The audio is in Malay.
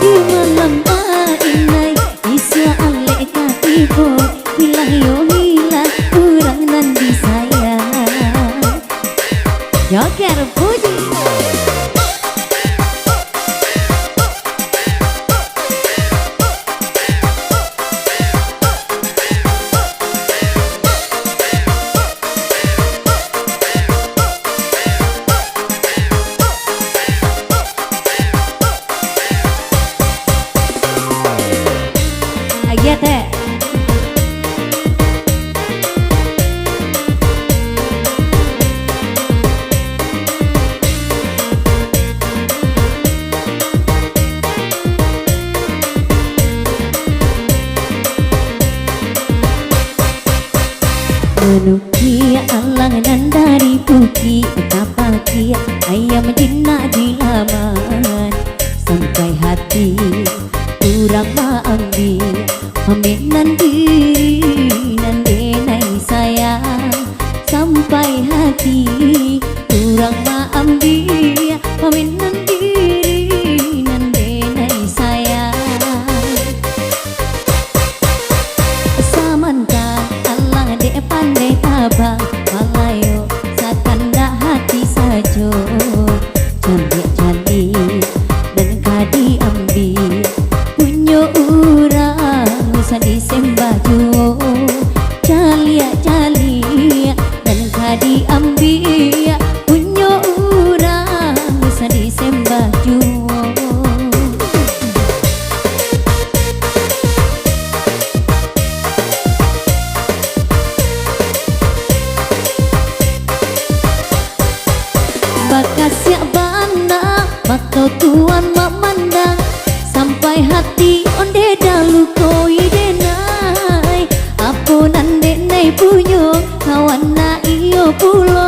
di malam inai isya alek katipo hilang yo hilang kurang nan disayang joker puji. Agete menuki alang nan dari puki tapaki ayam jinak di laman sampai hati kurang maambil paminan diri nan denai sayang sampai hati kurang maambil paminan diri nan denai sayang samanta Allah dek pandai tabang malayo sakanda hati sajo cantik-cantik dan kadi ambil punyo urang usah disembah jo calia-calia dan kadi ambil punyo urang usah disembah jo. Bakas ya banda bakal tuan memandang sampai hati onde dalu koi denai apunan denai punyo kawan na iyo pulo